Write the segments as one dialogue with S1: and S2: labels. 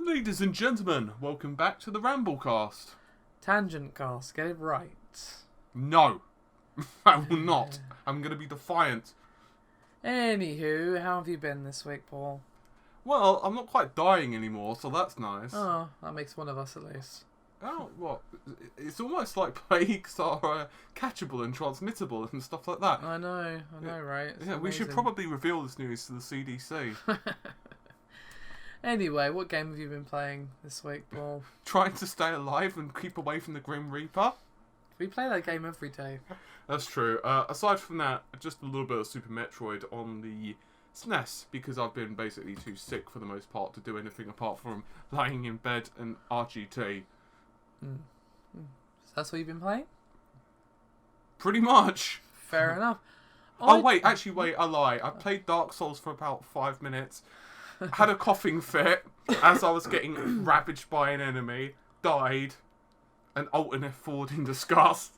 S1: Ladies and gentlemen, welcome back to the Ramblecast.
S2: TangentCast, get it right.
S1: No, I will not. I'm going to be defiant.
S2: Anywho, how have you been this week, Paul?
S1: Well, I'm not quite dying anymore, so that's nice.
S2: Oh, that makes one of us at least.
S1: Oh, what? It's almost like plagues are catchable and transmittable and stuff like that.
S2: I know, right? It's
S1: yeah, we should probably reveal this news to the CDC.
S2: Anyway, what game have you been playing this week, Paul?
S1: Trying to stay alive and keep away from the Grim Reaper.
S2: We play that game every day.
S1: That's true. Aside from that, just a little bit of Super Metroid on the SNES, because I've been basically too sick for the most part to do anything apart from lying in bed and RGT.
S2: So that's what you've been playing?
S1: Pretty much.
S2: Fair enough.
S1: I lie. I played Dark Souls for about 5 minutes, had a coughing fit as I was getting ravaged by an enemy, died, and alternate forward in disgust.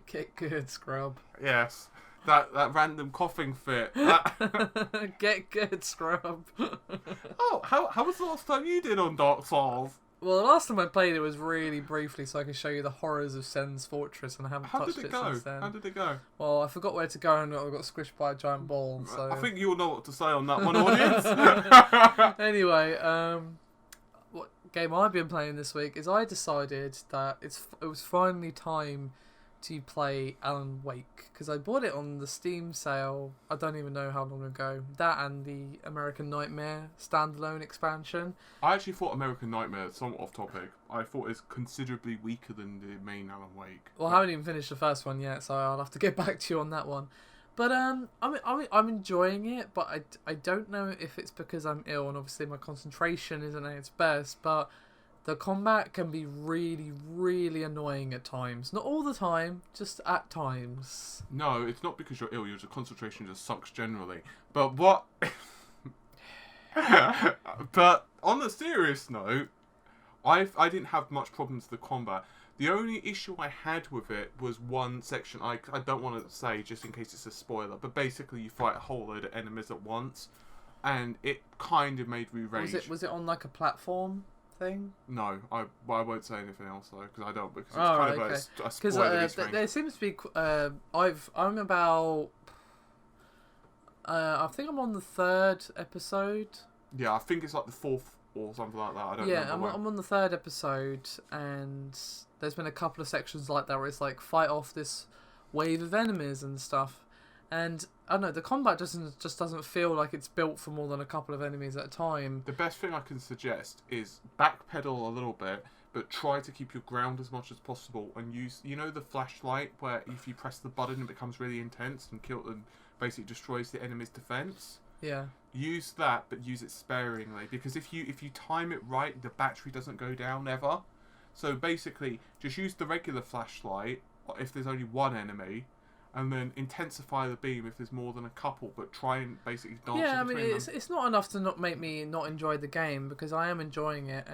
S2: Get good, scrub.
S1: Yes. That random coughing fit.
S2: Get good, scrub.
S1: Oh, how was the last time you did on Dark Souls?
S2: Well, the last time I played it was really briefly, so I can show you the horrors of Sen's Fortress, and I haven't touched it since then.
S1: How did it go?
S2: Well, I forgot where to go, and I got squished by a giant ball. So
S1: I think you'll know what to say on that one, audience.
S2: Anyway, what game I've been playing this week is I decided that it was finally time to play Alan Wake, because I bought it on the Steam sale. I don't even know how long ago. That and the American Nightmare standalone expansion.
S1: I actually thought American Nightmare, somewhat off topic, I thought it's considerably weaker than the main Alan Wake.
S2: Well, I haven't even finished the first one yet, so I'll have to get back to you on that one. But I'm enjoying it, but I don't know if it's because I'm ill and obviously my concentration isn't at its best, but the combat can be really, really annoying at times. Not all the time, just at times.
S1: No, it's not because you're ill. Your concentration just sucks generally. But what... But on a serious note, I didn't have much problems with the combat. The only issue I had with it was one section. I don't want to say just in case it's a spoiler, but basically you fight a whole load of enemies at once, and it kind of made me rage.
S2: Was it on like a platform thing?
S1: No, I won't say anything else though, because I don't, because it's kind of a spoiler.
S2: Because there seems to be I'm about I think I'm on the 3rd episode.
S1: Yeah, I think it's like the 4th or something like that. I don't know.
S2: Yeah, I'm on the 3rd episode, and there's been a couple of sections like that where it's like fight off this wave of enemies and stuff. And I don't know, the combat just doesn't feel like it's built for more than a couple of enemies at a time. The
S1: best thing I can suggest is backpedal a little bit, but try to keep your ground as much as possible, and use, you know, the flashlight where if you press the button it becomes really intense and basically destroys the enemy's defense.
S2: Yeah.
S1: Use that, but use it sparingly, because if you time it right, the battery doesn't go down ever. So basically, just use the regular flashlight if there's only one enemy, and then intensify the beam if there's more than a couple, but try and basically dance between them.
S2: Yeah, I mean, it's not enough to not make me not enjoy the game, because I am enjoying it.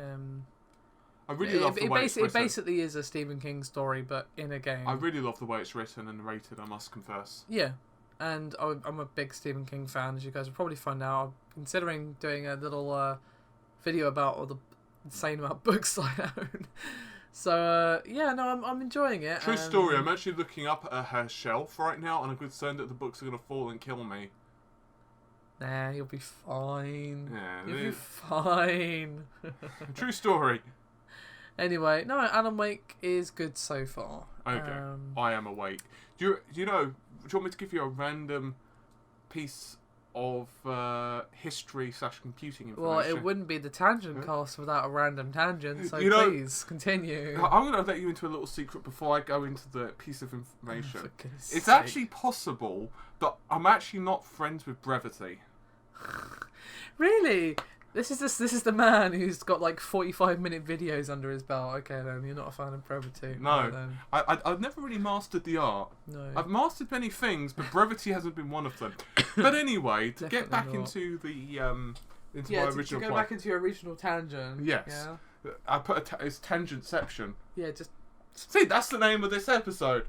S1: I really love the way it's written.
S2: It basically is a Stephen King story, but in a game.
S1: I really love the way it's written and narrated, I must confess.
S2: Yeah, and I'm a big Stephen King fan, as you guys will probably find out. I'm considering doing a little video about all the insane amount of books I own. So, yeah, no, I'm enjoying it.
S1: True story, I'm actually looking up at her shelf right now, and I'm concerned that the books are going to fall and kill me.
S2: Nah, you'll be fine.
S1: Yeah,
S2: you'll be fine.
S1: True story.
S2: Anyway, no, Alan Wake is good so far.
S1: Okay, I am awake. Do you want me to give you a random piece of history/computing information?
S2: Well, it wouldn't be the tangent cast without a random tangent, so please continue.
S1: I'm going to let you into a little secret before I go into the piece of information. It's actually possible that I'm actually not friends with Brevity.
S2: Really? This is the man who's got like 45-minute videos under his belt. Okay, then you're not a fan of Brevity.
S1: No,
S2: right,
S1: I've never really mastered the art.
S2: No,
S1: I've mastered many things, but Brevity hasn't been one of them. But anyway, to get back into the my original
S2: to go back into your original tangent.
S1: Yes,
S2: yeah?
S1: I put it's Tangentception.
S2: Yeah, just
S1: see, that's the name of this episode.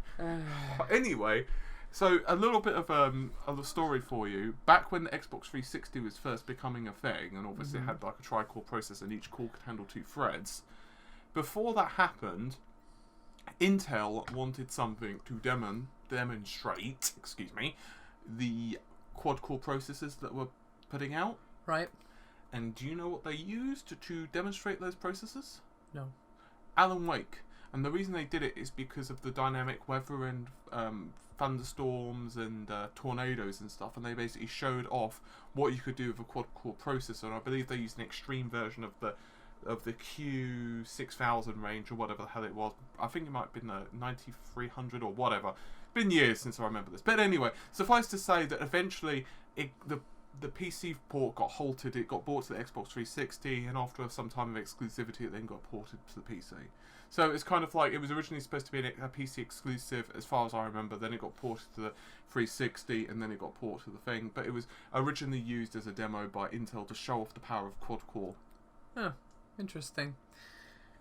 S1: Anyway, So a little bit of a story for you. Back when the Xbox 360 was first becoming a thing, and obviously it had like a tri-core processor, and each core could handle 2 threads. Before that happened, Intel wanted something to demonstrate, the quad-core processors that were putting out.
S2: Right.
S1: And do you know what they used to demonstrate those processors?
S2: No.
S1: Alan Wake. And the reason they did it is because of the dynamic weather and thunderstorms and tornadoes and stuff. And they basically showed off what you could do with a quad-core processor. And I believe they used an extreme version of the Q6000 range or whatever the hell it was. I think it might have been the 9300 or whatever. Been years since I remember this. But anyway, suffice to say that eventually the PC port got halted. It got brought to the Xbox 360, and after some time of exclusivity, it then got ported to the PC. So it's kind of like, it was originally supposed to be a PC exclusive, as far as I remember. Then it got ported to the 360, and then it got ported to the thing. But it was originally used as a demo by Intel to show off the power of quad-core.
S2: Oh, interesting.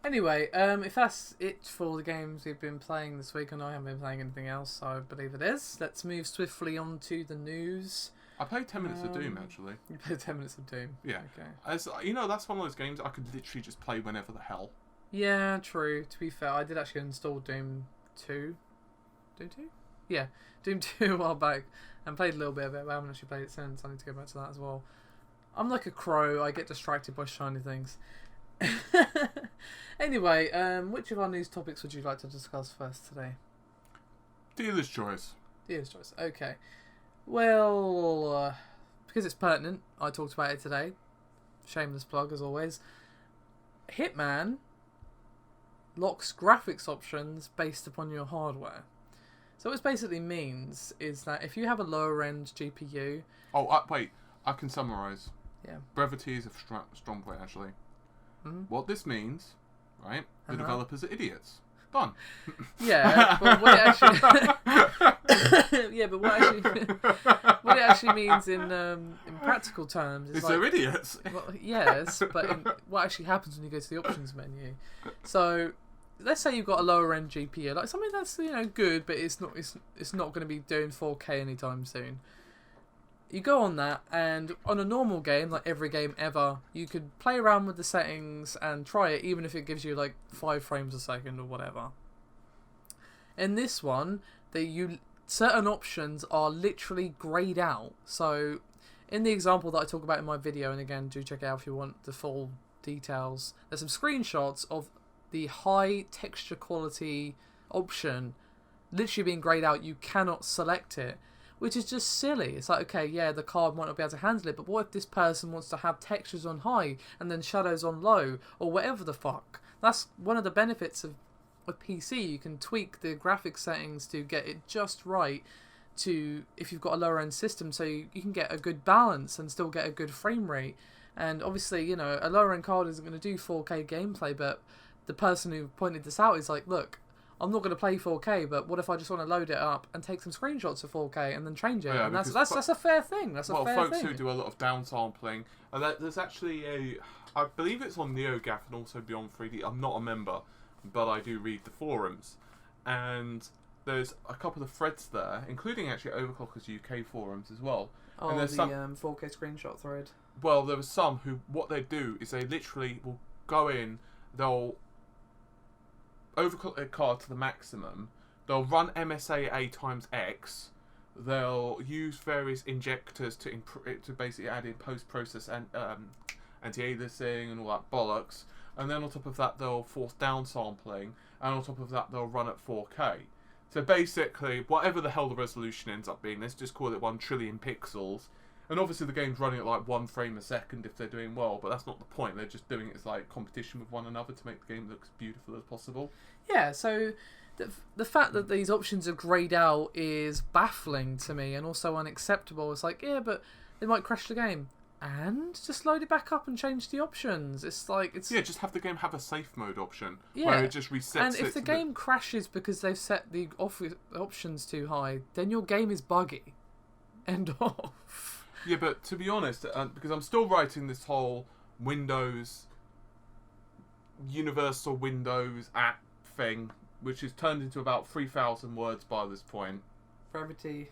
S2: Anyway, if that's it for the games we've been playing this week, and I haven't been playing anything else, so I believe it is. Let's move swiftly on to the news.
S1: I played 10 minutes of Doom, actually.
S2: You played 10 minutes of Doom?
S1: Yeah.
S2: Okay.
S1: As you know, that's one of those games I could literally just play whenever the hell.
S2: Yeah, true. To be fair, I did actually install Doom 2. Doom 2? Yeah, Doom 2 a while back, and played a little bit of it, but I haven't actually played it since. I need to go back to that as well. I'm like a crow. I get distracted by shiny things. Anyway, which of our news topics would you like to discuss first today?
S1: Dealer's choice.
S2: Dealer's choice. Okay. Well, because it's pertinent, I talked about it today. Shameless plug, as always. Hitman locks graphics options based upon your hardware. So what this basically means is that if you have a lower end GPU...
S1: Oh, wait. I can summarise.
S2: Yeah.
S1: Brevity is a strong point, actually.
S2: Mm-hmm.
S1: What this means, right? The developers are idiots. Done.
S2: Yeah, but what it actually... yeah, but what it actually means in practical terms
S1: is they're idiots.
S2: Well, yes, but what actually happens when you go to the options menu? So, let's say you've got a lower end GPU, like something that's good, but it's not going to be doing 4K anytime soon. You go on that, and on a normal game, like every game ever, you could play around with the settings and try it, even if it gives you like 5 frames a second or whatever. In this one, certain options are literally grayed out. So, in the example that I talk about in my video, and again, do check it out if you want the full details, there's some screenshots of the high texture quality option literally being grayed out. You cannot select it, which is just silly. It's like, okay, yeah, the card might not be able to handle it, but what if this person wants to have textures on high and then shadows on low, or whatever the fuck? That's one of the benefits of a PC. You can tweak the graphics settings to get it just right if you've got a lower end system, so you can get a good balance and still get a good frame rate. And obviously, a lower end card isn't going to do 4K gameplay, but the person who pointed this out is like, look, I'm not going to play 4K, but what if I just want to load it up and take some screenshots of 4K and then change it?
S1: Yeah,
S2: and that's a fair thing. That's a fair thing.
S1: Well, folks who do a lot of downsampling, there's actually I believe it's on NeoGAF and also Beyond 3D. I'm not a member, but I do read the forums, and there's a couple of threads there, including actually Overclockers UK forums as well.
S2: Oh,
S1: and there's
S2: the 4K screenshot thread.
S1: Well, there were some who, what they do is they literally will go in, they'll overclock their card to the maximum, they'll run MSAA times X, they'll use various injectors to basically add in post-process and anti-aliasing and all that bollocks, and then on top of that they'll force downsampling, and on top of that they'll run at 4K. So basically, whatever the hell the resolution ends up being, let's just call it 1 trillion pixels. And obviously the game's running at like 1 frame a second if they're doing well, but that's not the point. They're just doing it as like competition with one another to make the game look as beautiful as possible.
S2: Yeah, so the fact that these options are grayed out is baffling to me and also unacceptable. It's like, yeah, but they might crash the game. And just load it back up and change the options. Yeah,
S1: just have the game have a safe mode option
S2: where
S1: it just resets.
S2: And if the game crashes because they've set the options too high, then your game is buggy. End off.
S1: Yeah, but to be honest, because I'm still writing this whole Universal Windows app thing, which has turned into about 3,000 words by this point.
S2: Brevity.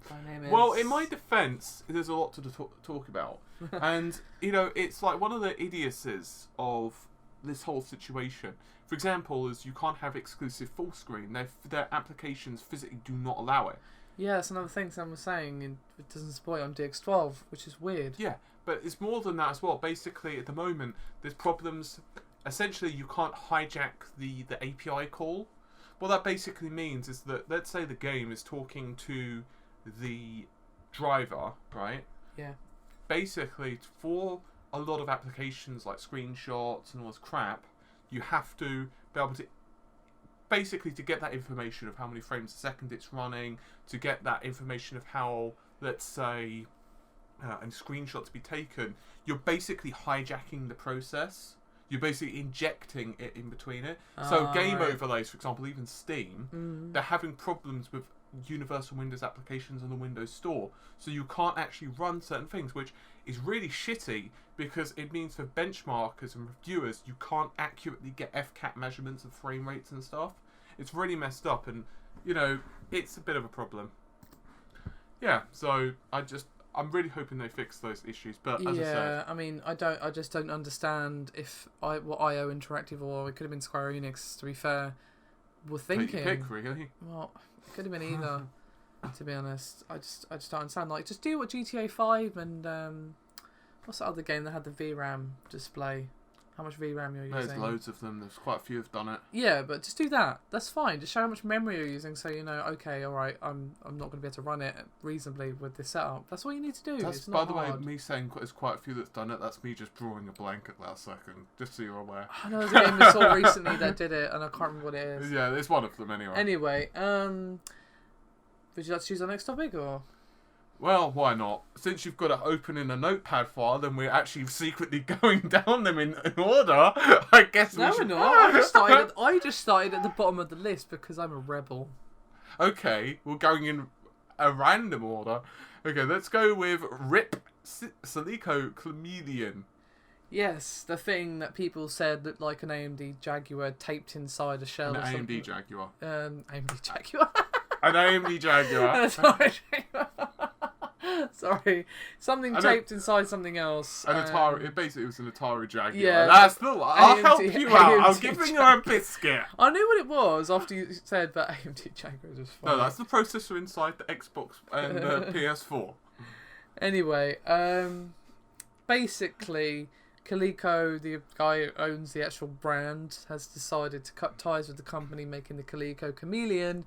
S2: My name is...
S1: Well, in my defence, there's a lot to talk about. And, you know, it's like one of the idiocies of this whole situation. For example, is you can't have exclusive full screen. Their applications physically do not allow it.
S2: Yeah, that's another thing Sam was saying. It doesn't support it on DX12, which is weird.
S1: Yeah, but it's more than that as well. Basically, at the moment, there's problems. Essentially, you can't hijack the API call. What that basically means is that, let's say the game is talking to the driver, right?
S2: Yeah.
S1: Basically, for a lot of applications like screenshots and all this crap, you have to be able to, basically, to get that information of how many frames a second it's running, to get that information of how, let's say, and screenshots to be taken, you're basically hijacking the process. You're basically injecting it in between it. So game overlays, for example, even Steam, they're having problems with Universal Windows applications on the Windows Store. So you can't actually run certain things, which is really shitty because it means for benchmarkers and reviewers, you can't accurately get FCAT measurements of frame rates and stuff. It's really messed up, and, you know, it's a bit of a problem. Yeah, so I'm really hoping they fix those issues, but as I said,
S2: I mean, I just don't understand what IO Interactive, or it could have been Square Enix, to be fair, were thinking.
S1: Pick, really.
S2: Well, it could have been either. To be honest, I just don't understand. Like, just do what GTA 5 and what's the other game that had the VRAM display? How much VRAM you're using?
S1: There's loads of them. There's quite a few have done it.
S2: Yeah, but just do that. That's fine. Just show how much memory you're using, so you know. Okay, all right. I'm not going to be able to run it reasonably with this setup. That's all you need to do.
S1: That's,
S2: it's not
S1: by the
S2: hard.
S1: way, me saying there's quite a few that's done it. That's me just drawing a blank at last second, just so you're aware.
S2: I know there's a game we saw recently that did it, and I can't remember what it is.
S1: Yeah, it's one of them anyway.
S2: Anyway, would you like to choose our next topic, or?
S1: Well, why not? Since you've got it open in a notepad file, then we're actually secretly going down them in order. I guess we should...
S2: No, we're not. I just started at the bottom of the list because I'm a rebel.
S1: Okay, we're going in a random order. Okay, let's go with Rip Silico Chameleon.
S2: Yes, the thing that people said looked like an AMD Jaguar taped inside a shell.
S1: An
S2: or something.
S1: AMD Jaguar.
S2: AMD Jaguar.
S1: An AMD Jaguar.
S2: Sorry. Something taped inside something else.
S1: An Atari. It basically was an Atari Jaguar.
S2: Yeah,
S1: That's the one. I'll help you out. I'll
S2: AMD
S1: give you
S2: Jaguar.
S1: a biscuit.
S2: I knew what it was after you said, but AMD Jaguar was fine.
S1: No, that's the processor inside the Xbox and PS4.
S2: Anyway, basically, Coleco, the guy who owns the actual brand, has decided to cut ties with the company making the Coleco Chameleon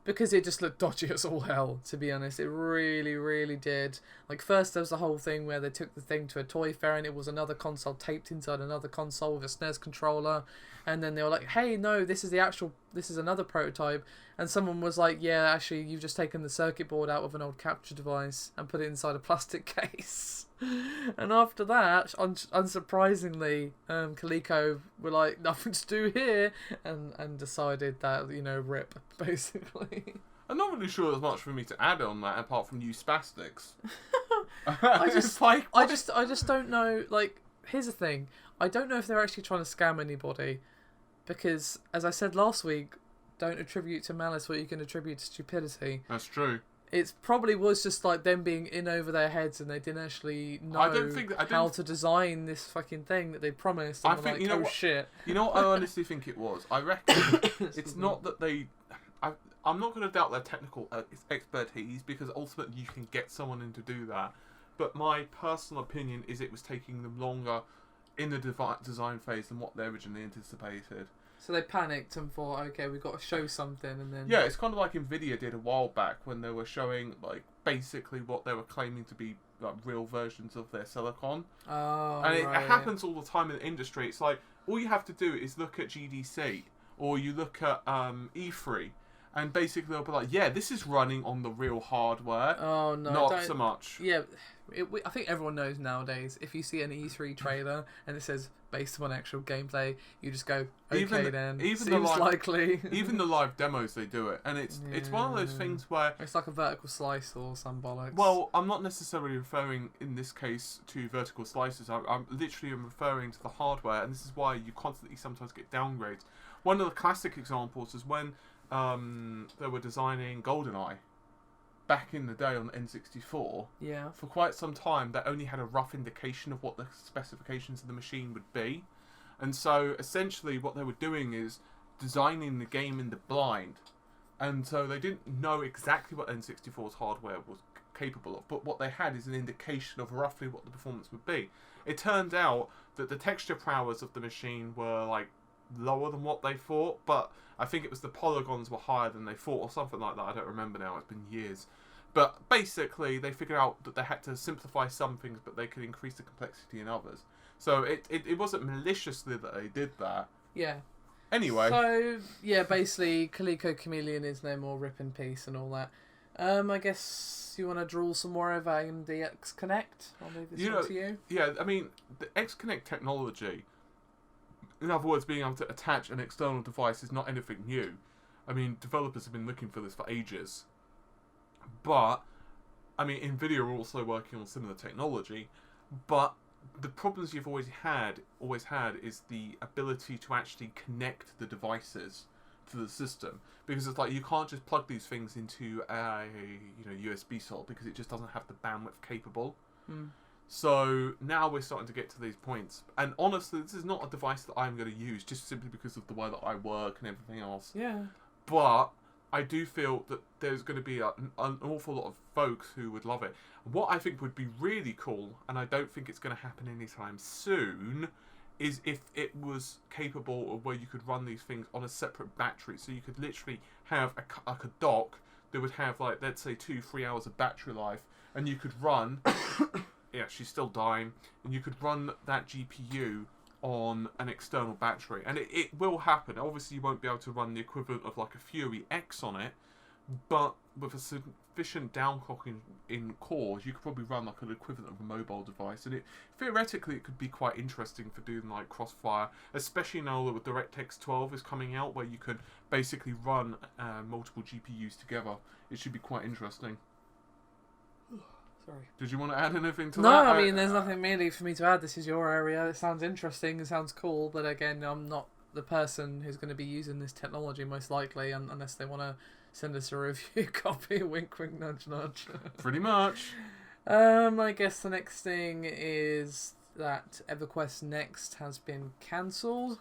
S2: because it just looked dodgy as all hell, to be honest. It really, really did. Like, first there was the whole thing where they took the thing to a toy fair and it was another console taped inside another console with a SNES controller, and then they were like, hey, no, this is another prototype, and someone was like, yeah, actually, you've just taken the circuit board out of an old capture device and put it inside a plastic case. And after that, unsurprisingly, Coleco were like, nothing to do here, and decided that, you know, rip, basically.
S1: I'm not really sure there's much for me to add on that apart from you spastics.
S2: I just don't know. Like, here's the thing. I don't know if they're actually trying to scam anybody, because, as I said last week, don't attribute to malice what you can attribute to stupidity.
S1: That's true.
S2: It probably was just like them being in over their heads and they didn't actually know how to design this fucking thing that they promised. And I think, like, shit.
S1: You know what I honestly think it was? I reckon it's not that they... I'm not going to doubt their technical expertise, because ultimately you can get someone in to do that. But my personal opinion is it was taking them longer in the design phase than what they originally anticipated.
S2: So they panicked and thought, okay, we've got to show something, and then...
S1: Yeah, it's kind of like Nvidia did a while back when they were showing, like, basically what they were claiming to be, like, real versions of their silicon.
S2: Oh,
S1: and it happens all the time in the industry. It's like, all you have to do is look at GDC, or you look at E3, and basically they'll be like, yeah, this is running on the real hardware.
S2: Oh, no.
S1: Not so much.
S2: Yeah, I think everyone knows nowadays, if you see an E3 trailer and it says based on actual gameplay, you just go, okay, seems likely.
S1: Even the live demos, they do it. And it's one of those things where...
S2: It's like a vertical slice or some bollocks.
S1: Well, I'm not necessarily referring, in this case, to vertical slices. I'm literally referring to the hardware, and this is why you constantly sometimes get downgrades. One of the classic examples is when they were designing GoldenEye, back in the day on the N64,
S2: Yeah.
S1: for quite some time, they only had a rough indication of what the specifications of the machine would be. And so, essentially, what they were doing is designing the game in the blind. And so they didn't know exactly what N64's hardware was capable of, but what they had is an indication of roughly what the performance would be. It turned out that the texture prowess of the machine were, like, lower than what they thought, but I think it was the polygons were higher than they thought, or something like that. I don't remember now, it's been years. But basically, they figured out that they had to simplify some things, but they could increase the complexity in others. So it wasn't maliciously that they did that.
S2: Yeah.
S1: Anyway.
S2: So, yeah, basically, Coleco Chameleon is no more, rip in peace and all that. I guess you want to draw some more over AMD X Connect? I'll leave this one to you.
S1: Yeah, I mean, the X Connect technology, in other words, being able to attach an external device is not anything new. I mean, developers have been looking for this for ages. But, I mean, NVIDIA are also working on similar technology, but the problems you've always had is the ability to actually connect the devices to the system, because it's like you can't just plug these things into a USB slot because it just doesn't have the bandwidth capable. So now we're starting to get to these points, and honestly, this is not a device that I'm going to use just simply because of the way that I work and everything else.
S2: Yeah.
S1: But I do feel that there's going to be an awful lot of folks who would love it. What I think would be really cool, and I don't think it's going to happen anytime soon, is if it was capable of where you could run these things on a separate battery. So you could literally have a dock that would have, like, let's say 2-3 hours of battery life, and you could run... yeah, she's still dying. And you could run that GPU on an external battery. And it will happen. Obviously, you won't be able to run the equivalent of, like, a Fury X on it, but with a sufficient downclocking in cores, you could probably run, like, an equivalent of a mobile device. And theoretically, it could be quite interesting for doing, like, crossfire, especially now that DirectX 12 is coming out, where you could basically run multiple GPUs together. It should be quite interesting.
S2: Sorry.
S1: Did you want to add anything to that?
S2: No, I mean, there's nothing really for me to add. This is your area. It sounds interesting. It sounds cool. But again, I'm not the person who's going to be using this technology, most likely, unless they want to send us a review copy. Wink, wink, nudge, nudge.
S1: Pretty much.
S2: I guess the next thing is that EverQuest Next has been cancelled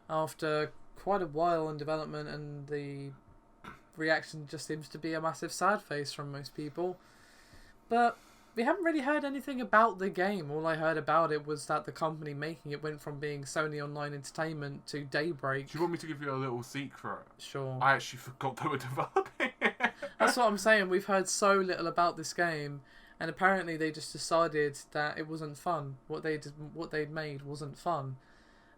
S2: after quite a while in development, and the reaction just seems to be a massive sad face from most people. But we haven't really heard anything about the game. All I heard about it was that the company making it went from being Sony Online Entertainment to Daybreak.
S1: Do you want me to give you a little secret?
S2: Sure.
S1: I actually forgot they were developing it.
S2: That's what I'm saying. We've heard so little about this game, and apparently they just decided that it wasn't fun. What they'd made wasn't fun.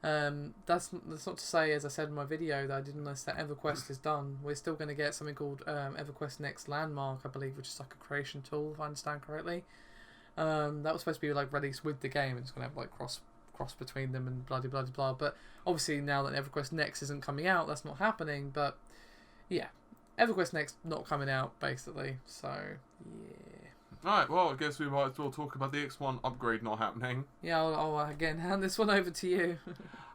S2: That's not to say, as I said in my video, that I didn't unless that EverQuest is done. We're still going to get something called EverQuest Next Landmark, I believe, which is like a creation tool, if I understand correctly. That was supposed to be like released with the game. It's going to have like cross between them and blah blah blah. But obviously now that EverQuest Next isn't coming out, that's not happening. But yeah, EverQuest Next not coming out basically. So yeah.
S1: Right, well, I guess we might as well talk about the X1 upgrade not happening.
S2: Yeah, I'll again hand this one over to you.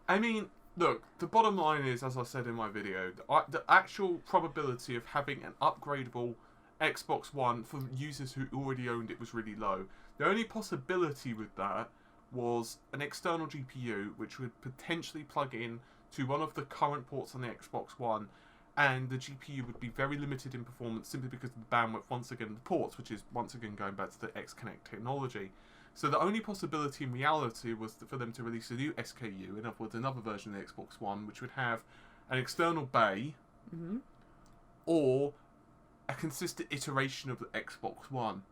S1: I mean, look, the bottom line is, as I said in my video, the actual probability of having an upgradable Xbox One for users who already owned it was really low. The only possibility with that was an external GPU, which would potentially plug in to one of the current ports on the Xbox One, and the GPU would be very limited in performance simply because of the bandwidth, once again, the ports, which is, once again, going back to the X-Connect technology. So the only possibility in reality was for them to release a new SKU, in other words, another version of the Xbox One, which would have an external bay, or a consistent iteration of the Xbox One.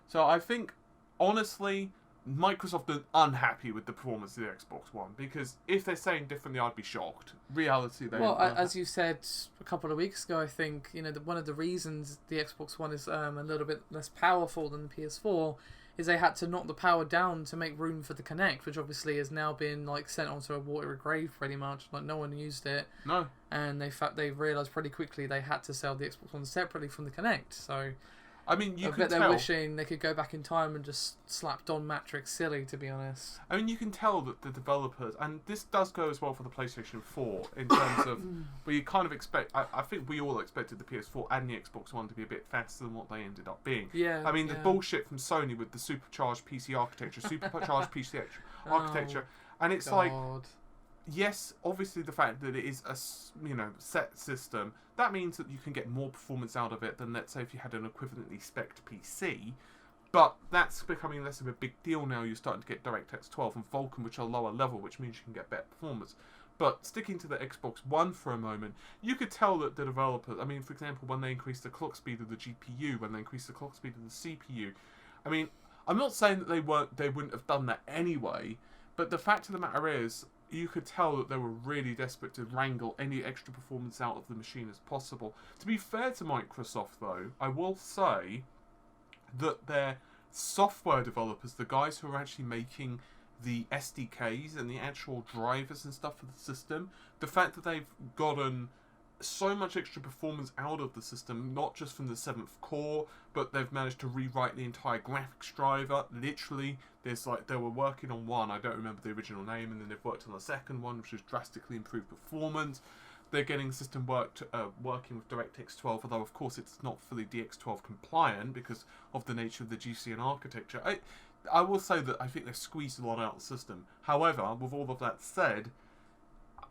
S1: So I think, honestly, Microsoft are unhappy with the performance of the Xbox One, because if they're saying differently, I'd be shocked. Reality, they...
S2: Well, as you said a couple of weeks ago, I think, one of the reasons the Xbox One is a little bit less powerful than the PS4 is they had to knock the power down to make room for the Kinect, which obviously has now been like sent onto a watery grave pretty much. Like, no one used it.
S1: No.
S2: And they realised pretty quickly they had to sell the Xbox One separately from the Kinect. So
S1: I mean, you
S2: I
S1: can
S2: bet they're
S1: tell.
S2: wishing they could go back in time and just slap Don Matrix silly, to be honest.
S1: I mean, you can tell that the developers, and this does go as well for the PlayStation 4, in terms of where you kind of expect. I think we all expected the PS4 and the Xbox One to be a bit faster than what they ended up being.
S2: Yeah.
S1: I mean, the bullshit from Sony with the supercharged PC architecture, architecture, and it's like, yes, obviously the fact that it is a set system, that means that you can get more performance out of it than, let's say, if you had an equivalently spec'd PC. But that's becoming less of a big deal now. You're starting to get DirectX 12 and Vulkan, which are lower level, which means you can get better performance. But sticking to the Xbox One for a moment, you could tell that the developers, I mean, for example, when they increased the clock speed of the GPU, when they increased the clock speed of the CPU, I mean, I'm not saying that they wouldn't have done that anyway, but the fact of the matter is, you could tell that they were really desperate to wrangle any extra performance out of the machine as possible. To be fair to Microsoft, though, I will say that their software developers, the guys who are actually making the SDKs and the actual drivers and stuff for the system, the fact that they've gotten so much extra performance out of the system, not just from the 7th core, but they've managed to rewrite the entire graphics driver. Literally, there's like, they were working on one, I don't remember the original name, and then they've worked on the second one, which has drastically improved performance. They're getting the system working with DirectX 12, although of course it's not fully DX12 compliant because of the nature of the GCN architecture. I will say that I think they've squeezed a lot out of the system. However, with all of that said,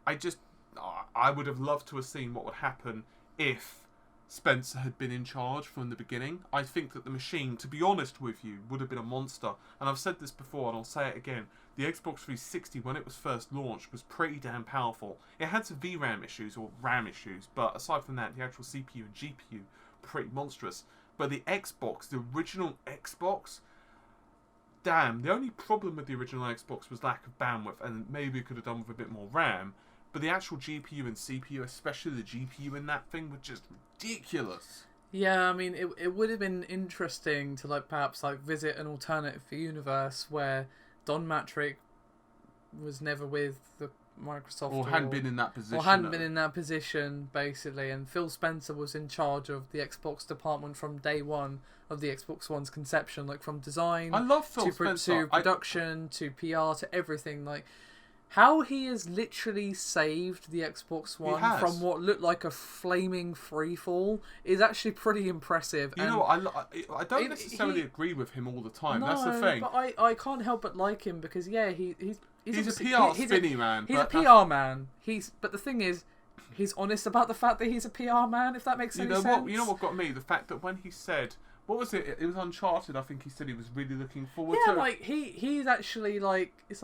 S1: I would have loved to have seen what would happen if Spencer had been in charge from the beginning. I think that the machine, to be honest with you, would have been a monster. And I've said this before, and I'll say it again. The Xbox 360, when it was first launched, was pretty damn powerful. It had some VRAM issues, or RAM issues, but aside from that, the actual CPU and GPU, pretty monstrous. But the Xbox, the original Xbox, damn, the only problem with the original Xbox was lack of bandwidth, and maybe it could have done with a bit more RAM. But the actual GPU and CPU, especially the GPU in that thing, were just ridiculous.
S2: Yeah, I mean, it would have been interesting to perhaps visit an alternative universe where Don Matrix was never with the Microsoft,
S1: or hadn't been in that position,
S2: basically, and Phil Spencer was in charge of the Xbox department from day one of the Xbox One's conception, from design,
S1: I love Phil Spencer,
S2: to production, to PR, to everything, how he has literally saved the Xbox One from what looked like a flaming freefall is actually pretty impressive.
S1: You know, I don't necessarily agree with him all the time.
S2: No,
S1: that's the thing.
S2: But I can't help but like him because he's
S1: a PR spinny man.
S2: He's a PR man. But the thing is, he's honest about the fact that he's a PR man. If that makes any sense.
S1: You know what got me? The fact that when he said, what was it? It was Uncharted. I think he said he was really looking forward to.
S2: Yeah, he's actually it's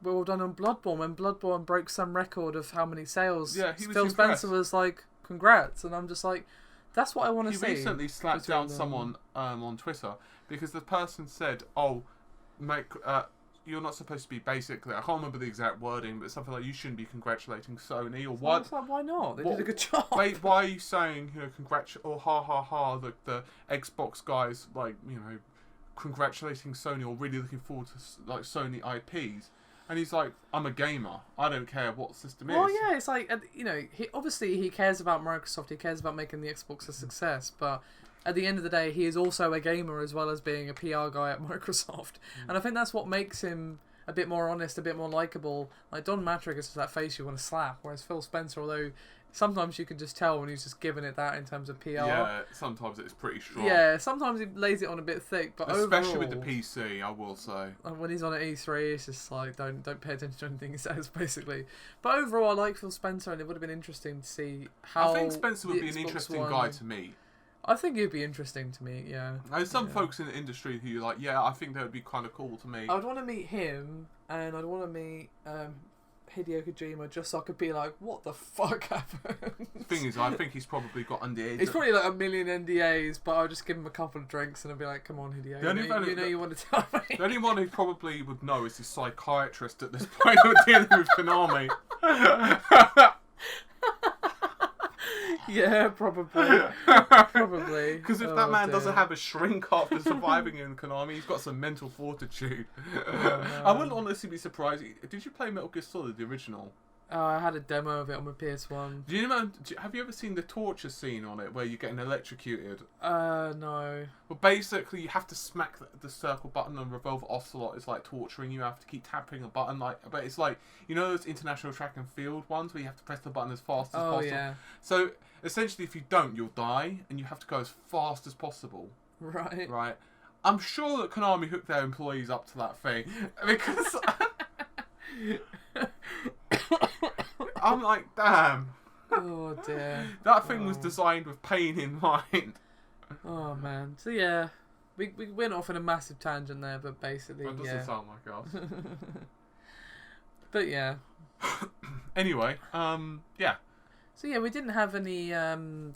S2: well done on Bloodborne. When Bloodborne broke some record of how many sales,
S1: yeah, he was
S2: Phil
S1: impressed.
S2: Spencer was like, congrats. And I'm just like, that's what I want to see.
S1: He recently slapped down someone on Twitter because the person said, oh, mate, you're not supposed to be basically, I can't remember the exact wording, but something like, you shouldn't be congratulating Sony, or what?
S2: Why not? They did a good job.
S1: Why are you saying, or ha ha ha, the Xbox guys, congratulating Sony or really looking forward to Sony IPs? And he's like, I'm a gamer. I don't care what the system is.
S2: Well, yeah, it's he cares about Microsoft. He cares about making the Xbox a success. But at the end of the day, he is also a gamer as well as being a PR guy at Microsoft. And I think that's what makes him a bit more honest, a bit more likable. Don Matrix is just that face you want to slap. Whereas Phil Spencer, although sometimes you can just tell when he's just giving it that in terms of PR.
S1: Yeah, sometimes it's pretty strong.
S2: Yeah, sometimes he lays it on a bit thick, but
S1: especially
S2: overall,
S1: with the PC, I will say.
S2: When he's on at E3, it's just don't pay attention to anything he says, basically. But overall, I like Phil Spencer, and it would have been interesting to see how.
S1: I think Spencer would be an interesting guy to meet.
S2: I think he'd be interesting to meet, yeah.
S1: There's some folks in the industry who I think that would be kind of cool to meet.
S2: I would want to meet him, and I'd want to meet Hideo Kojima just so I could be like, what the fuck happened?
S1: Thing is, I think he's probably got NDAs.
S2: He's probably a million NDAs, but I'll just give him a couple of drinks and I'll be like, come on, Hideo, you want to tell me.
S1: The only one who probably would know is his psychiatrist at this point who dealing with Konami.
S2: Yeah, probably.
S1: Because if that man doesn't have a shrink after surviving in Konami, he's got some mental fortitude. I wouldn't honestly be surprised. Did you play Metal Gear Solid, the original?
S2: Oh, I had a demo of it on my PS1.
S1: Have you ever seen the torture scene on it where you're getting electrocuted?
S2: No.
S1: Well, basically, you have to smack the circle button, and Revolver Ocelot is like torturing you. You have to keep tapping a button, but it's like, you know those international track and field ones where you have to press the button as fast as possible.
S2: Yeah.
S1: So essentially, if you don't, you'll die, and you have to go as fast as possible.
S2: Right.
S1: Right. I'm sure that Konami hooked their employees up to that thing because I'm like, damn.
S2: Oh dear.
S1: That thing was designed with pain in mind.
S2: Oh man. So yeah, we went off in a massive tangent there, but basically,
S1: That doesn't sound like us.
S2: But yeah.
S1: Anyway, yeah.
S2: So yeah, we didn't have any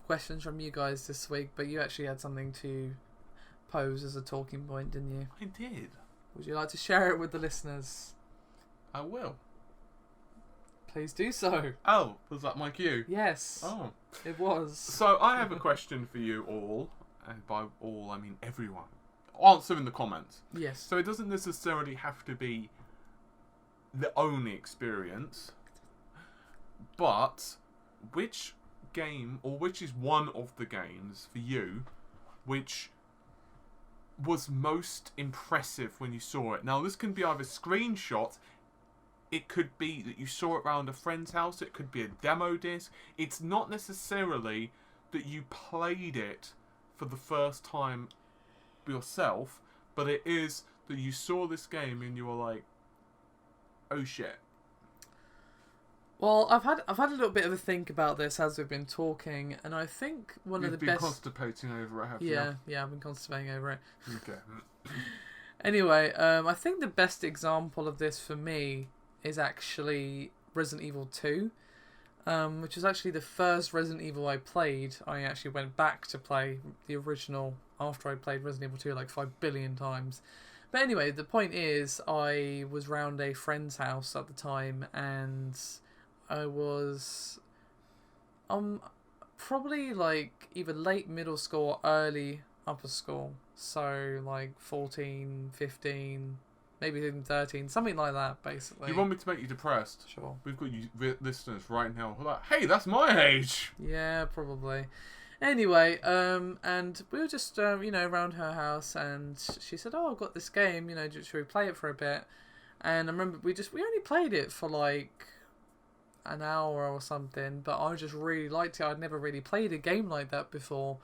S2: questions from you guys this week, but you actually had something to pose as a talking point, didn't you?
S1: I did.
S2: Would you like to share it with the listeners?
S1: I will.
S2: Please do so.
S1: Oh, was that my cue?
S2: Yes.
S1: Oh.
S2: It was.
S1: So I have a question for you all, and by all I mean everyone. Answer in the comments.
S2: Yes.
S1: So it doesn't necessarily have to be the only experience, but which game, or which is one of the games for you, which was most impressive when you saw it? Now, this can be either screenshot, it could be that you saw it around a friend's house, it could be a demo disc. It's not necessarily that you played it for the first time yourself, but it is that you saw this game and you were like, oh shit.
S2: Well, I've had a little bit of a think about this as we've been talking, and I think one of the best.
S1: You've been constipating over it, have you?
S2: Yeah, I've been constipating over it.
S1: Okay.
S2: Anyway, I think the best example of this for me is actually Resident Evil 2, which was actually the first Resident Evil I played. I actually went back to play the original after I played Resident Evil 2 like 5 billion times. But anyway, the point is, I was round a friend's house at the time, and I was probably like either late middle school or early upper school. So like 14, 15, maybe even 13, something like that, basically.
S1: You want me to make you depressed?
S2: Sure.
S1: We've got you listeners right now who are like, hey, that's my age.
S2: Yeah, probably. Anyway, and we were just, around her house, and she said, oh, I've got this game, should we play it for a bit? And I remember we only played it for like an hour or something, but I just really liked it. I'd never really played a game like that before.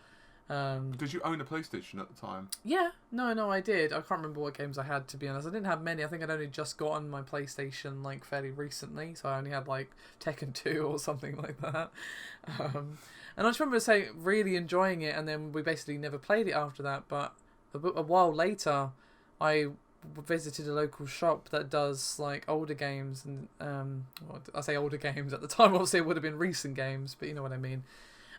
S1: Did you own a PlayStation at the time?
S2: Yeah, no, I did. I can't remember what games I had, to be honest. I didn't have many. I think I'd only just gotten my PlayStation like fairly recently, so I only had like Tekken 2 or something like that. And I just remember really enjoying it, and then we basically never played it after that. But a while later, I visited a local shop that does like older games, and I say older games, at the time obviously it would have been recent games, but you know what I mean.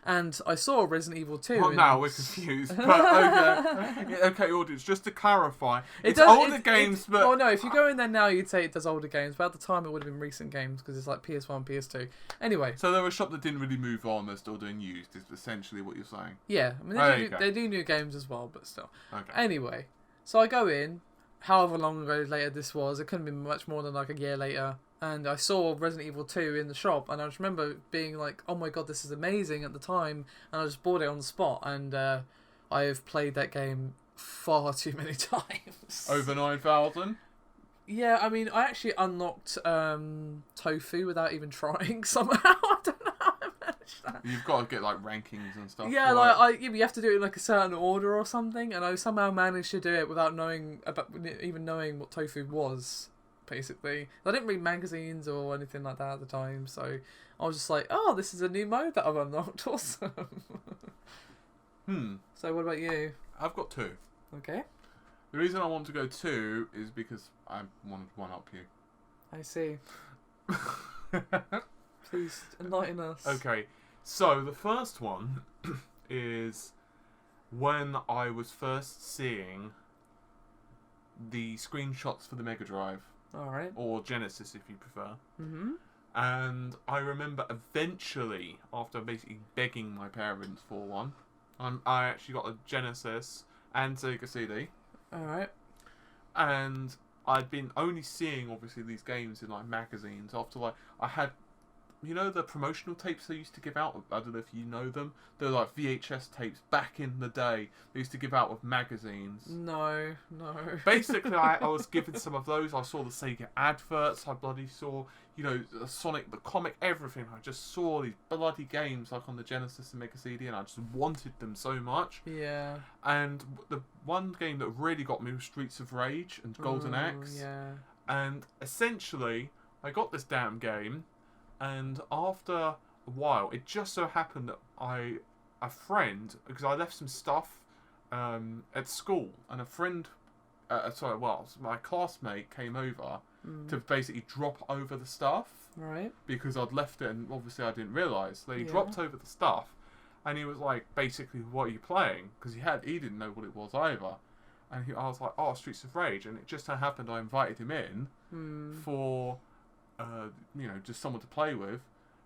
S2: And I saw Resident Evil 2.
S1: Well, now we're confused. But okay, okay, audience. Just to clarify, it's older games, but
S2: well, no. If you go in there now, you'd say it does older games, but at the time it would have been recent games because it's like PS1, PS2. Anyway,
S1: so they're a shop that didn't really move on. They're still doing used. Is essentially what you're saying.
S2: Yeah, I mean they do new games as well, but still.
S1: Okay.
S2: Anyway, so I go in. However long ago later this was, it couldn't be much more than like a year later. And I saw Resident Evil 2 in the shop, and I just remember being like, oh my god, this is amazing at the time, and I just bought it on the spot, and I've played that game far too many times.
S1: Over 9,000?
S2: Yeah, I mean, I actually unlocked Tofu without even trying somehow. I don't know how I managed that.
S1: You've got to get like rankings and stuff.
S2: Yeah, like you have to do it in like a certain order or something, and I somehow managed to do it without even knowing what Tofu was. Basically, I didn't read magazines or anything like that at the time, so I was just like, "Oh, this is a new mode that I've unlocked. Awesome." So, what about you?
S1: I've got 2.
S2: Okay.
S1: The reason I want to go 2 is because I wanted to one-up you.
S2: I see. Please enlighten us.
S1: Okay, so the first one is when I was first seeing the screenshots for the Mega Drive.
S2: Alright.
S1: Or Genesis, if you prefer.
S2: Mm-hmm.
S1: And I remember eventually, after basically begging my parents for one, I actually got a Genesis and Sega CD.
S2: Alright.
S1: And I'd been only seeing, obviously, these games in like magazines. After like I had you know the promotional tapes they used to give out? I don't know if you know them. They're like VHS tapes back in the day. They used to give out with magazines.
S2: No.
S1: Basically, I was given some of those. I saw the Sega adverts. I bloody saw, the Sonic the comic, everything. I just saw these bloody games like on the Genesis and Mega CD, and I just wanted them so much.
S2: Yeah.
S1: And the one game that really got me was Streets of Rage and Golden Axe.
S2: Yeah.
S1: And essentially, I got this damn game, and after a while, it just so happened that a friend, because I left some stuff at school, and a friend, my classmate came over to basically drop over the stuff.
S2: Right.
S1: Because I'd left it, and obviously I didn't realise. So he dropped over the stuff, and he was like, basically, what are you playing? Because he didn't know what it was either. And I was like, oh, Streets of Rage. And it just so happened I invited him in for, just someone to play with.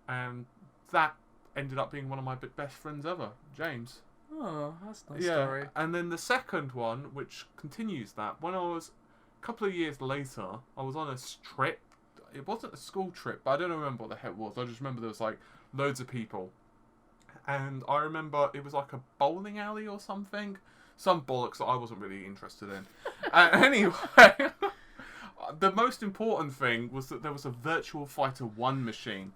S1: And that ended up being one of my best friends ever, James.
S2: Oh, that's a nice story.
S1: And then the second one, which continues that, when I was, a couple of years later, I was on a trip. It wasn't a school trip, but I don't remember what the heck it was. I just remember there was like loads of people. And I remember it was like a bowling alley or something. Some bollocks that I wasn't really interested in. Anyway, the most important thing was that there was a Virtua Fighter 1 machine.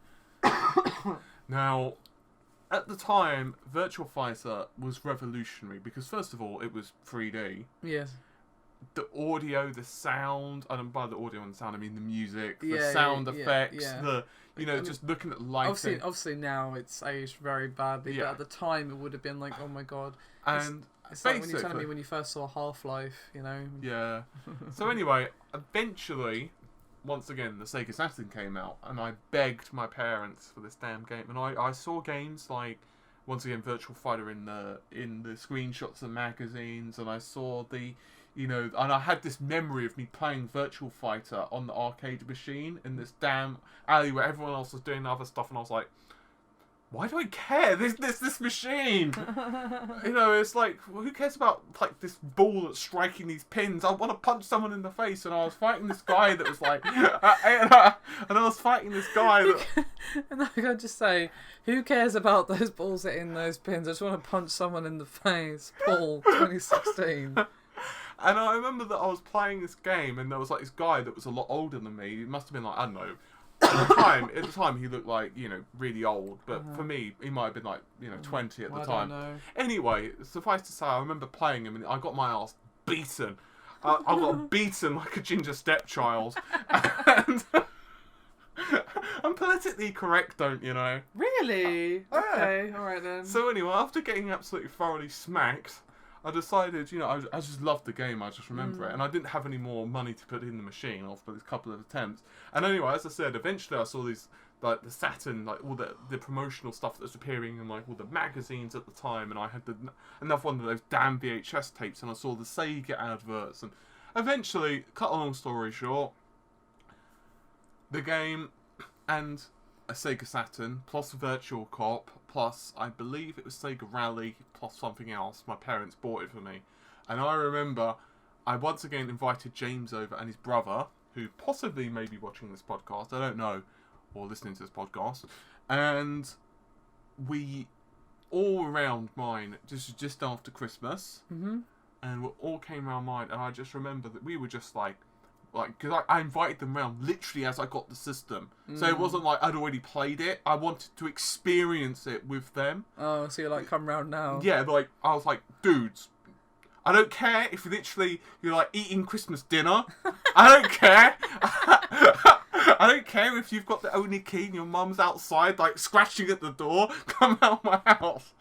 S1: Now, at the time, Virtua Fighter was revolutionary because, first of all, it was 3D.
S2: Yes.
S1: The audio, the sound, and by the audio and sound, I mean the music, the
S2: Yeah,
S1: sound
S2: yeah,
S1: effects,
S2: yeah.
S1: just looking at lighting.
S2: Obviously now it's aged very badly,
S1: Yeah.
S2: but at the time it would have been like, oh my god.
S1: And
S2: It's like when you're telling me when you first saw Half-Life,
S1: Yeah. So anyway, eventually, once again, the Sega Saturn came out, and I begged my parents for this damn game. And I saw games like, once again, Virtua Fighter in the screenshots of magazines, and I saw and I had this memory of me playing Virtua Fighter on the arcade machine in this damn alley where everyone else was doing other stuff, and I was like, why do I care? This machine. It's like, who cares about like this ball that's striking these pins? I want to punch someone in the face, and I was fighting this guy that was like, and I was fighting this guy that.
S2: And I can just say, who cares about those balls hitting those pins? I just want to punch someone in the face. Paul, 2016.
S1: And I remember that I was playing this game, and there was like this guy that was a lot older than me. He must have been like, I don't know. At the time, he looked like, really old. But for me, he might have been like, 20 at the time.
S2: I don't know.
S1: Anyway, suffice to say, I remember playing him, and I got my ass beaten. I got beaten like a ginger stepchild. And I'm politically correct, don't you know?
S2: Really? Okay, alright then.
S1: So anyway, after getting absolutely thoroughly smacked, I decided, I just loved the game, I just remember it. And I didn't have any more money to put in the machine after this couple of attempts. And anyway, as I said, eventually I saw these, like, the Saturn, like, all the promotional stuff that was appearing in, like, all the magazines at the time. And I had another one of those damn VHS tapes, and I saw the Sega adverts. And eventually, cut a long story short, the game and a Sega Saturn, plus Virtual Cop, plus I believe it was Sega Rally, plus something else. My parents bought it for me. And I remember I once again invited James over and his brother, who possibly may be watching this podcast, I don't know, or listening to this podcast. And we all around mine, just after Christmas, and we all came around mine, and I just remember that we were just like, because I invited them round literally as I got the system. So it wasn't like I'd already played it. I wanted to experience it with them.
S2: Oh, so you're like, come round now.
S1: Yeah, like, I was like, dudes, I don't care if you're like eating Christmas dinner. I don't care. I don't care if you've got the only key and your mum's outside, like, scratching at the door. Come out my house.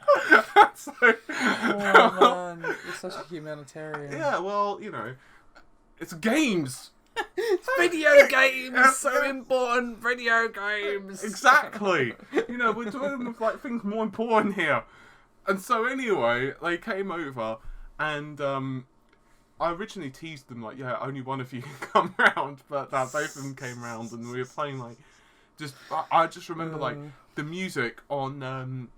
S2: Oh, man. You're such a humanitarian.
S1: Yeah, well, it's games.
S2: Video games, so important. Video games.
S1: Exactly. We're doing with like things more important here. And so anyway, they came over, and I originally teased them like, yeah, only one of you can come round, but both of them came round, and we were playing like, I just remember like the music on.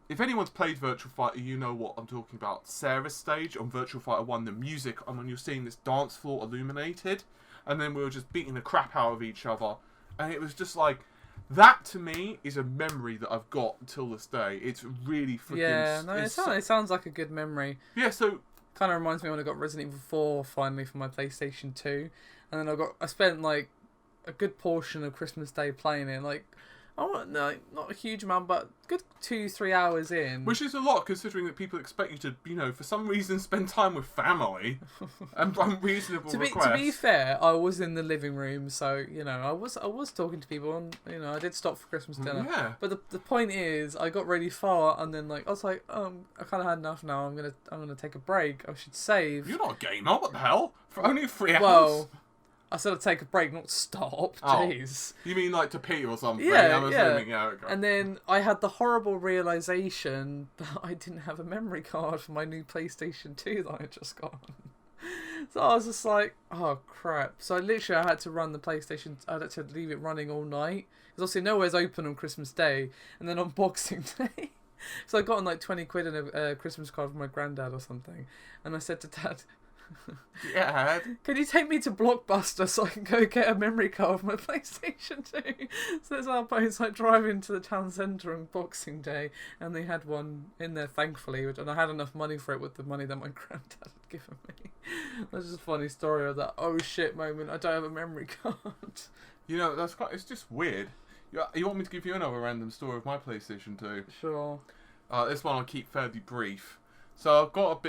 S1: If anyone's played Virtua Fighter, you know what I'm talking about. Sarah's stage on Virtua Fighter 1, the music, and when you're seeing this dance floor illuminated, and then we were just beating the crap out of each other, and it was just like, That to me is a memory that I've got until this day. It's really freaking.
S2: Yeah, no, it sounds like a good memory.
S1: Yeah, so
S2: kind of reminds me when I got Resident Evil 4 finally for my PlayStation 2, and then I spent like a good portion of Christmas Day playing it, like no, not a huge amount, but good 2-3 hours in.
S1: Which is a lot, considering that people expect you to, for some reason, spend time with family and unreasonable requests.
S2: To be fair, I was in the living room, so I was talking to people, and I did stop for Christmas dinner.
S1: Yeah.
S2: But the point is, I got really far, and then I was like, I kind of had enough now. I'm gonna take a break. I should save.
S1: You're not a gamer. What the hell? For only 3 hours.
S2: Well, I said I'd take a break, not stop. Jeez.
S1: You mean like to pee or something?
S2: Yeah,
S1: I'm assuming, yeah. Okay.
S2: And then I had the horrible realization that I didn't have a memory card for my new PlayStation 2 that I had just got. So I was just like, oh crap. So I had to run the PlayStation, I had to leave it running all night. Because obviously nowhere's open on Christmas Day. And then on Boxing Day. So I got on like 20 quid in a Christmas card from my granddad or something. And I said to Dad,
S1: yeah.
S2: can you take me to Blockbuster so I can go get a memory card for my PlayStation 2? So there's our both like driving to the town centre on Boxing Day, and they had one in there, thankfully, and I had enough money for it with the money that my granddad had given me. That's just a funny story of that oh shit moment. I don't have a memory card.
S1: It's just weird. You want me to give you another random story of my PlayStation 2?
S2: Sure.
S1: This one I'll keep fairly brief. So I've got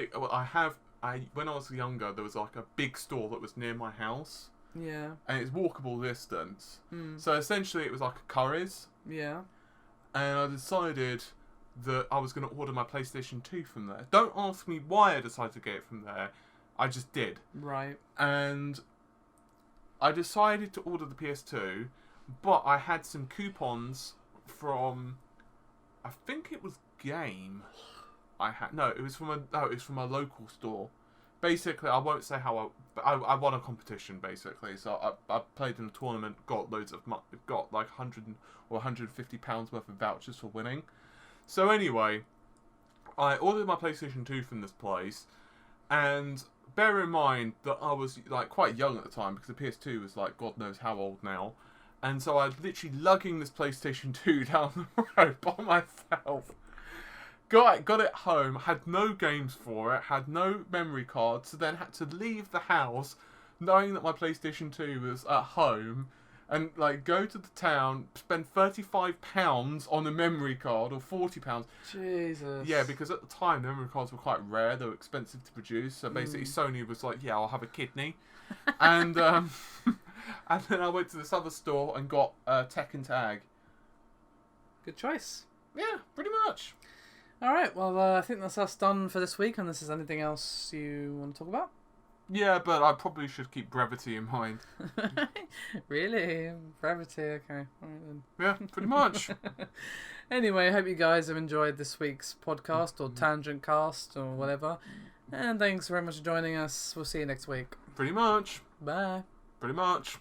S1: when I was younger, there was like a big store that was near my house.
S2: Yeah.
S1: And it's walkable distance.
S2: Mm.
S1: So essentially it was like a Curry's.
S2: Yeah.
S1: And I decided that I was going to order my PlayStation 2 from there. Don't ask me why I decided to get it from there. I just did.
S2: Right.
S1: And I decided to order the PS2, but I had some coupons from, I think it was Game. It was from a local store. Basically, I won't say how I won a competition. Basically, so I played in a tournament, got loads of got like 100 or 150 pounds worth of vouchers for winning. So anyway, I ordered my PlayStation 2 from this place, and bear in mind that I was like quite young at the time because the PS2 was like God knows how old now, and so I was literally lugging this PlayStation 2 down the road by myself. Got it home, had no games for it, had no memory card, so then had to leave the house knowing that my PlayStation 2 was at home and like go to the town, spend £35 on a memory card or £40.
S2: Jesus.
S1: Yeah, because at the time the memory cards were quite rare, they were expensive to produce, so basically Sony was like, yeah, I'll have a kidney. And and then I went to this other store and got Tekken Tag.
S2: Good choice.
S1: Yeah, pretty much.
S2: Alright, well, I think that's us done for this week, unless there's anything else you want to talk about.
S1: Yeah, but I probably should keep brevity in mind.
S2: Really? Brevity, okay. All right, then.
S1: Yeah, pretty much.
S2: Anyway, I hope you guys have enjoyed this week's podcast, or TangentCast, or whatever. And thanks very much for joining us. We'll see you next week.
S1: Pretty much.
S2: Bye.
S1: Pretty much.